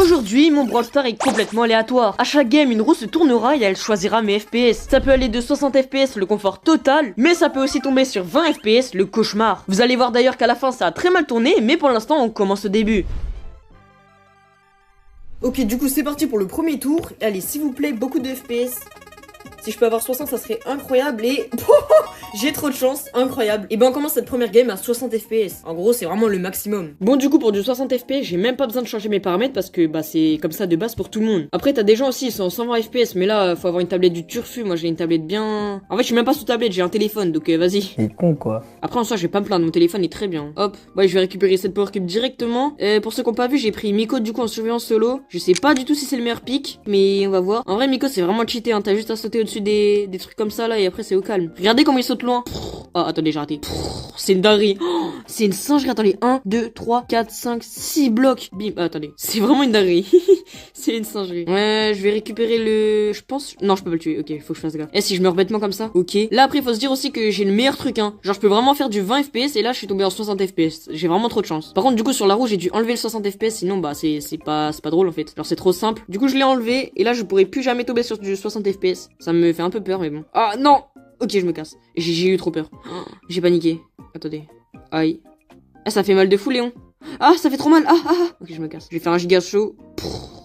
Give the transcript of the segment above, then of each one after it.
Aujourd'hui, mon Brawl Stars est complètement aléatoire. À chaque game, une roue se tournera et elle choisira mes FPS. Ça peut aller de 60 FPS, le confort total, mais ça peut aussi tomber sur 20 FPS, le cauchemar. Vous allez voir d'ailleurs qu'à la fin, ça a très mal tourné, mais pour l'instant, on commence au début. Ok, du coup, c'est parti pour le premier tour. Allez, s'il vous plaît, beaucoup de FPS. Si je peux avoir 60, ça serait incroyable et... j'ai trop de chance, incroyable. Et ben on commence cette première game à 60 FPS. En gros, c'est vraiment le maximum. Bon, du coup, pour du 60 FPS, j'ai même pas besoin de changer mes paramètres parce que bah c'est comme ça de base pour tout le monde. Après, t'as des gens aussi, ils sont en 120 FPS, mais là, faut avoir une tablette du turfu. Moi, j'ai une tablette bien... En fait, je suis même pas sous tablette, j'ai un téléphone, donc vas-y. C'est con, quoi. Après, en soi, je vais pas me plaindre, mon téléphone est très bien. Hop, ouais, je vais récupérer cette power cube directement. Pour ceux qui ont pas vu, j'ai pris Miko du coup en surveillance solo. Je sais pas du tout si c'est le meilleur pick, mais on va voir. En vrai, Miko, c'est vraiment cheaté, hein. T'as juste à sauter au-dessus des trucs comme ça là et après c'est au calme. Regardez comment il saute loin. Oh attendez, j'ai raté. C'est une dinguerie. Oh, c'est une singerie. Attendez, 1, 2, 3, 4, 5, 6 blocs. Bim. Attendez, c'est vraiment une dinguerie. C'est une singerie. Ouais, je vais récupérer le... Je pense... Non, je peux pas le tuer. Ok, faut que je fasse gaffe. Si je meurs bêtement comme ça. Ok. Là après, faut se dire aussi que j'ai le meilleur truc, hein. Genre, je peux vraiment faire du 20 FPS et là, je suis tombé en 60 FPS. J'ai vraiment trop de chance. Par contre, du coup, sur la roue, j'ai dû enlever le 60 FPS. Sinon, bah, c'est pas drôle en fait. Genre, c'est trop simple. Du coup, je l'ai enlevé et là, je pourrais plus jamais tomber sur du 60 FPS. Ça me fait un peu peur, mais bon. Ah non. Ok, je me casse. J'ai eu trop peur. J'ai paniqué. Attendez. Aïe. Ah, ça fait mal de fou, Léon. Ah, ça fait trop mal. Ok, je me casse. Je vais faire un giga show.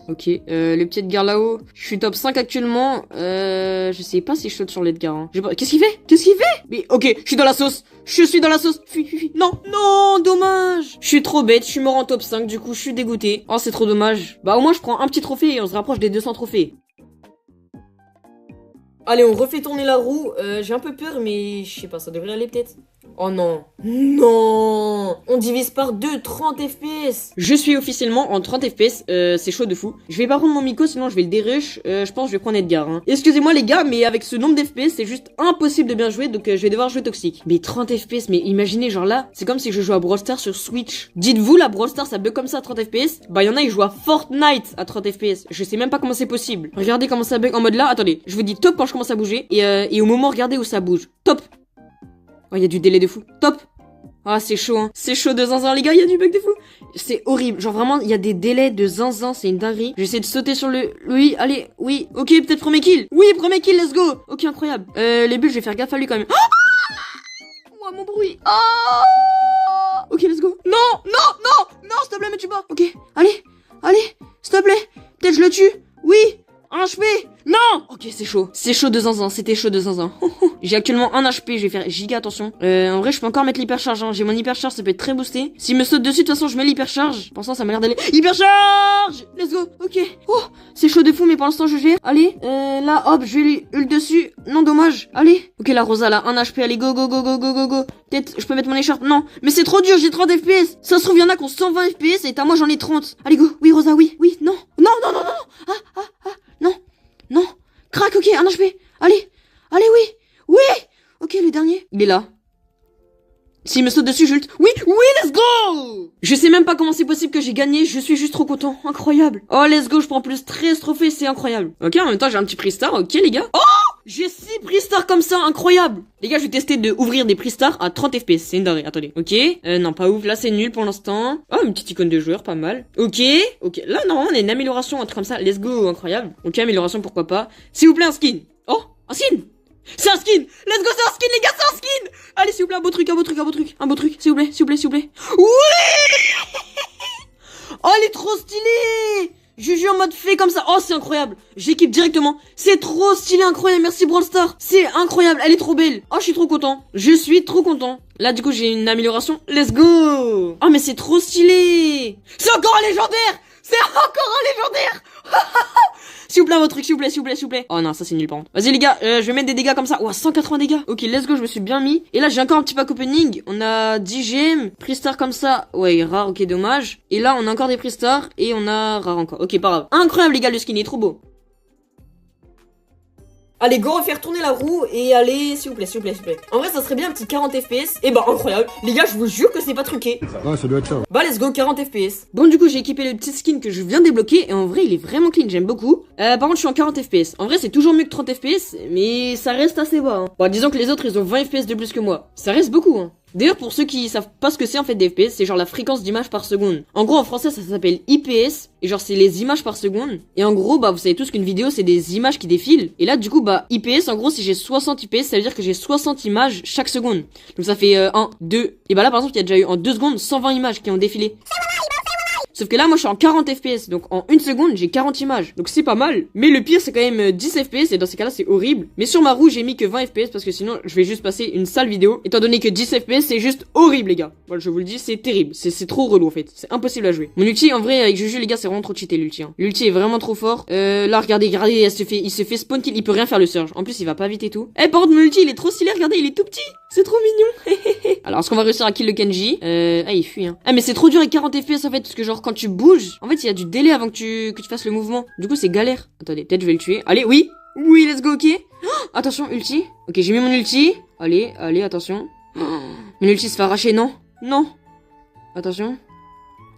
Ok, le petit Edgar là-haut. Je suis top 5 actuellement. Je sais pas si je saute sur l'Edgar. Hein. Qu'est-ce qu'il fait? Qu'est-ce qu'il fait? Mais ok, je suis dans la sauce. Je suis dans la sauce. Fuis. Non, non, dommage. Je suis trop bête. Je suis mort en top 5. Du coup, je suis dégoûté. Oh, c'est trop dommage. Bah, au moins, je prends un petit trophée et on se rapproche des 200 trophées. Allez, on refait tourner la roue. J'ai un peu peur, mais je sais pas, ça devrait aller peut-être. Oh non. Non. On divise par 2, 30 FPS. Je suis officiellement en 30 FPS. C'est chaud de fou. Je vais pas prendre mon Miko, sinon je vais le dérush. Je pense que je vais prendre Edgar. Hein. Excusez-moi les gars, mais avec ce nombre d'FPS, c'est juste impossible de bien jouer. Donc je vais devoir jouer toxique. Mais 30 FPS, mais imaginez, genre là, c'est comme si je jouais à Brawl Stars sur Switch. Dites-vous, la Brawl Stars, ça bug comme ça à 30 FPS. Bah, y en a, ils jouent à Fortnite à 30 FPS. Je sais même pas comment c'est possible. Regardez comment ça bug en mode là. Attendez, je vous dis top quand je commence à bouger. Et au moment, regardez où ça bouge. Top. Oh, y a du délai de fou. Top. Ah, c'est chaud, hein. C'est chaud de zinzin, les gars, y a du bug de fou. C'est horrible. Genre, vraiment, il y a des délais de zinzin, c'est une dinguerie. J'essaie de sauter sur le... Oui, allez, oui. Ok, peut-être premier kill. Oui, premier kill, let's go. Ok, incroyable. Les bulles, je vais faire gaffe à lui quand même. Oh, mon bruit. Oh. Ok, let's go. Non, s'il te plaît, me tue pas. Ok, allez, s'il te plaît. Peut-être je le tue. Oui. Un HP. Non. Ok, c'est chaud. C'est chaud de zinzin. C'était chaud de zinzin. J'ai actuellement un HP. Je vais faire giga attention. En vrai, je peux encore mettre l'hypercharge. Hein. J'ai mon hypercharge. Ça peut être très boosté. S'il me saute dessus, de toute façon, je mets l'hypercharge. Pensant, ça m'a l'air d'aller. Hypercharge. Let's go. Ok. Oh, c'est chaud de fou, mais pour l'instant, je gère. Allez. Là, hop, je vais lui ult dessus. Non, dommage. Allez. Ok, la Rosa, là, un HP. Allez, go. Peut-être, je peux mettre mon écharpe. Non. Mais c'est trop dur. J'ai 30 FPS. Ça se trouve, il y en a qui ont 120 FPS. Et à moi, j'en ai 30. Allez, go. Oui, Rosa, oui. Non. Non. Crac, ok, un HP. Allez, oui. Ok, le dernier. Il est là. S'il me saute dessus, je ult. Oui, let's go. Je sais même pas comment c'est possible que j'ai gagné. Je suis juste trop content. Incroyable. Oh, let's go, je prends plus 13 trophées. C'est incroyable. Ok, en même temps, j'ai un petit prix star. Ok, les gars. Oh, j'ai 6 prix stars comme ça. Incroyable. Les gars, je vais tester de ouvrir des prix stars à 30 FPS. C'est une dinguerie. Attendez. Ok. Non, pas ouf. Là, c'est nul pour l'instant. Oh, une petite icône de joueur. Pas mal. Ok. Là, non, on a une amélioration. Un truc comme ça. Let's go. Incroyable. Ok, amélioration, pourquoi pas. S'il vous plaît, un skin. Oh, un skin. C'est un skin. Let's go, c'est un skin, les gars, c'est un skin. Allez, s'il vous plaît, un beau truc. Un beau truc, s'il vous plaît. Oui. Oh, elle est trop stylée. Je joue en mode fée comme ça. Oh, c'est incroyable. J'équipe directement. C'est trop stylé, incroyable. Merci Brawl Stars. C'est incroyable. Elle est trop belle. Oh, je suis trop content. Là, du coup, j'ai une amélioration. Let's go. Oh, mais c'est trop stylé. C'est encore un légendaire. S'il vous plaît, votre truc, s'il vous plaît. Oh non, ça c'est nul par contre. Vas-y les gars, je vais mettre des dégâts comme ça. Ouah, 180 dégâts. Ok, let's go, je me suis bien mis. Et là, j'ai encore un petit pack opening. On a 10 gemmes, prix star comme ça. Ouais, rare, ok, dommage. Et là, on a encore des prix stars et on a rare encore. Ok, pas grave. Incroyable les gars, le skin est trop beau. Allez, go refaire tourner la roue et allez, s'il vous plaît. En vrai, ça serait bien un petit 40 FPS. Et bah, incroyable. Les gars, je vous jure que c'est pas truqué. Ouais, ça doit être ça. Bah, let's go, 40 FPS. Bon, du coup, j'ai équipé le petit skin que je viens de débloquer. Et en vrai, il est vraiment clean, j'aime beaucoup. Par contre, je suis en 40 FPS. En vrai, c'est toujours mieux que 30 FPS. Mais ça reste assez bas. Hein. Bon, disons que les autres, ils ont 20 FPS de plus que moi. Ça reste beaucoup, hein. D'ailleurs, pour ceux qui savent pas ce que c'est en fait des FPS, c'est genre la fréquence d'image par seconde. En gros, en français, ça s'appelle IPS, et genre c'est les images par seconde. Et en gros, bah vous savez tous qu'une vidéo, c'est des images qui défilent. Et là, du coup, bah IPS, en gros, si j'ai 60 IPS, ça veut dire que j'ai 60 images chaque seconde. Donc ça fait 1, 2. Et bah là, par exemple, il y a déjà eu en 2 secondes 120 images qui ont défilé. Sauf que là, moi, je suis en 40 FPS. Donc, en 1 seconde, j'ai 40 images. Donc, c'est pas mal. Mais le pire, c'est quand même 10 FPS. Et dans ces cas-là, c'est horrible. Mais sur ma roue, j'ai mis que 20 FPS. Parce que sinon, je vais juste passer une sale vidéo. Étant donné que 10 FPS, c'est juste horrible, les gars. Voilà, je vous le dis, c'est terrible. C'est trop relou, en fait. C'est impossible à jouer. Mon ulti, en vrai, avec Juju, les gars, c'est vraiment trop cheaté, l'ulti. Hein. L'ulti est vraiment trop fort. Là, regardez, il se fait spawn kill. Il peut rien faire, le surge. En plus, il va pas vite et tout. Eh, par contre, mon ulti, il est trop stylé. Regardez, il est tout petit. C'est trop mignon. Alors, est-ce qu'on va réussir à kill le Kenji? Ah, il fuit, hein. Ah, mais c'est trop dur avec 40 FPS, en fait. Parce que, genre, quand tu bouges, en fait, il y a du délai avant que tu fasses le mouvement. Du coup, c'est galère. Attendez, peut-être je vais le tuer. Allez, oui. Oui, let's go, ok. Oh, attention, ulti. Ok, j'ai mis mon ulti. Allez, attention. Oh, mon ulti se fait arracher, non? Non. Attention.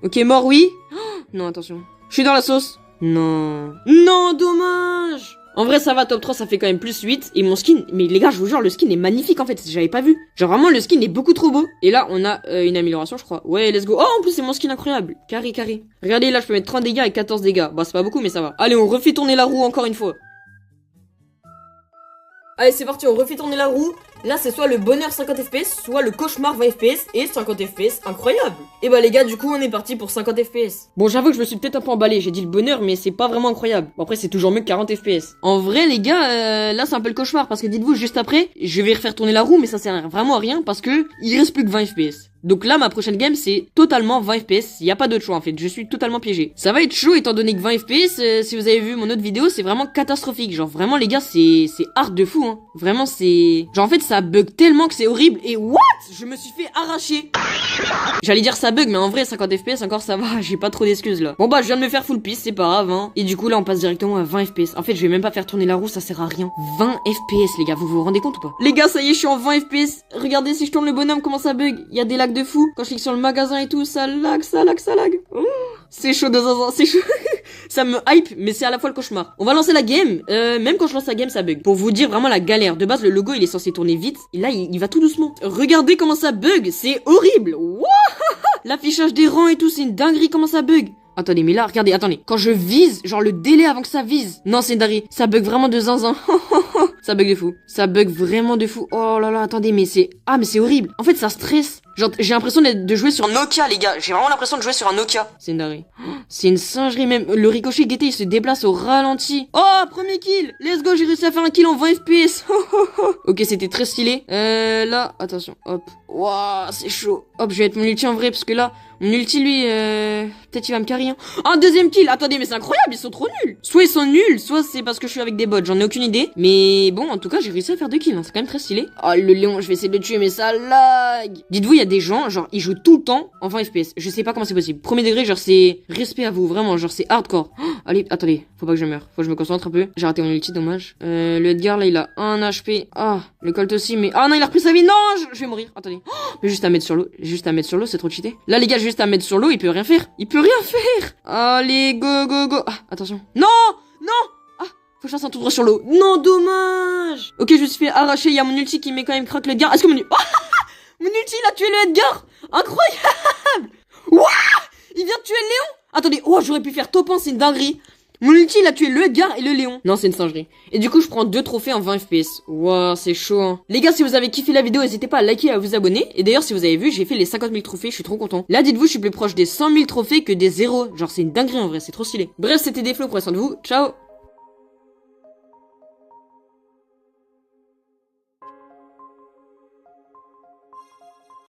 Ok, mort, oui. Oh, non, attention. Je suis dans la sauce. Non. Non, dommage. En vrai, ça va, top 3, ça fait quand même plus 8. Et mon skin, mais les gars, je vous jure, le skin est magnifique en fait, j'avais pas vu. Genre vraiment, le skin est beaucoup trop beau. Et là, on a une amélioration, je crois. Ouais, let's go. Oh, en plus, c'est mon skin incroyable. Carré. Regardez, là, je peux mettre 30 dégâts et 14 dégâts. Bah, c'est pas beaucoup, mais ça va. Allez, on refait tourner la roue encore une fois. Allez, c'est parti, on refait tourner la roue. Là, c'est soit le bonheur 50 FPS, soit le cauchemar 20 FPS et 50 FPS, incroyable. Et bah les gars, du coup, on est parti pour 50 FPS. Bon, j'avoue que je me suis peut-être un peu emballé, j'ai dit le bonheur, mais c'est pas vraiment incroyable. Bon, après, c'est toujours mieux que 40 FPS. En vrai, les gars, là, c'est un peu le cauchemar, parce que dites-vous, juste après, je vais refaire tourner la roue, mais ça sert vraiment à rien, parce que il reste plus que 20 FPS. Donc là, ma prochaine game, c'est totalement 20 FPS. Il y a pas d'autre choix, en fait. Je suis totalement piégé. Ça va être chaud, étant donné que 20 FPS, si vous avez vu mon autre vidéo, c'est vraiment catastrophique. Genre, vraiment, les gars, c'est hard de fou, hein. Vraiment, c'est... Genre, en fait, ça bug tellement que c'est horrible. Et what? Je me suis fait arracher. J'allais dire ça bug, mais en vrai, 50 FPS, encore, ça va. J'ai pas trop d'excuses, là. Bon, bah, je viens de me faire full piece, c'est pas grave, hein. Et du coup, là, on passe directement à 20 FPS. En fait, je vais même pas faire tourner la roue, ça sert à rien. 20 FPS, les gars, vous vous rendez compte ou pas? Les gars, ça y est, je suis en 20 FPS. Regardez, si je tourne le bonhomme, comment ça bug. Il y a des lags de fou. Quand je clique sur le magasin et tout, ça lag. Oh, c'est chaud de zinzin, c'est chaud. Ça me hype, mais c'est à la fois le cauchemar. On va lancer la game. Même quand je lance la game, ça bug. Pour vous dire vraiment la galère. De base, le logo, il est censé tourner vite. Et là, il va tout doucement. Regardez comment ça bug. C'est horrible. Wow. L'affichage des rangs et tout, c'est une dinguerie comment ça bug. Attendez, mais là, regardez, attendez. Quand je vise, genre le délai avant que ça vise. Non, c'est une dinguerie. Ça bug vraiment de zinzin. Ça bug de fou. Ça bug vraiment de fou. Oh là là, attendez, mais c'est... Ah, mais c'est horrible. En fait, ça stresse. Genre, j'ai l'impression de jouer sur Nokia, les gars. J'ai vraiment l'impression de jouer sur un Nokia. C'est une dinguerie. C'est une singerie même. Le ricochet guetté, il se déplace au ralenti. Oh, premier kill. Let's go, j'ai réussi à faire un kill en 20 FPS. Ok, c'était très stylé. Là, attention, hop. Waouh, c'est chaud. Hop, je vais mettre mon ulti en vrai, parce que là, mon ulti, lui, peut-être il va me carry, hein. Un deuxième kill. Attendez, mais c'est incroyable, ils sont trop nuls. Soit ils sont nuls, soit c'est parce que je suis avec des bots. J'en ai aucune idée. Mais bon, en tout cas, j'ai réussi à faire 2 kills, hein. C'est quand même très stylé. Oh, le lion, je vais essayer de le tuer, mais ça lag. Dites-vous, il y a des gens, genre, ils jouent tout le temps en 20 FPS. Je sais pas comment c'est possible. Premier degré, genre, c'est respect à vous, vraiment, genre, c'est hardcore. Oh, allez, attendez, faut pas que je meure. Faut que je me concentre un peu. J'ai raté mon ulti, dommage. Le Edgar, là, il a 1 HP. Ah, le Colt aussi, mais... Ah non, il a repris sa vie. Non, je vais mourir. Attendez. Oh, mais juste à mettre sur l'eau. Juste à mettre sur l'eau, c'est trop cheaté. Là, les gars, juste à mettre sur l'eau, il peut rien faire. Il peut rien faire. Allez, go. Ah, attention. Non. Ah, faut que je fasse un tout droit sur l'eau. Non, dommage. Ok, je me suis fait arracher. Il y a mon ulti qui met quand même crack le Edgar. Est-ce que mon... Oh, mon ulti, il a tué le Edgar. Incroyable. Wouah, il vient de tuer le Léon. Attendez, oh, j'aurais pu faire top 1, c'est une dinguerie. Mon ulti, il a tué le Edgar et le Léon. Non, c'est une singerie. Et du coup, je prends 2 trophées en 20 FPS. Waouh, c'est chaud, hein. Les gars, si vous avez kiffé la vidéo, n'hésitez pas à liker et à vous abonner. Et d'ailleurs, si vous avez vu, j'ai fait les 50 000 trophées, je suis trop content. Là, dites-vous, je suis plus proche des 100 000 trophées que des 0. Genre, c'est une dinguerie en vrai, c'est trop stylé. Bref, c'était Deflo, prenez soin de vous. Ciao.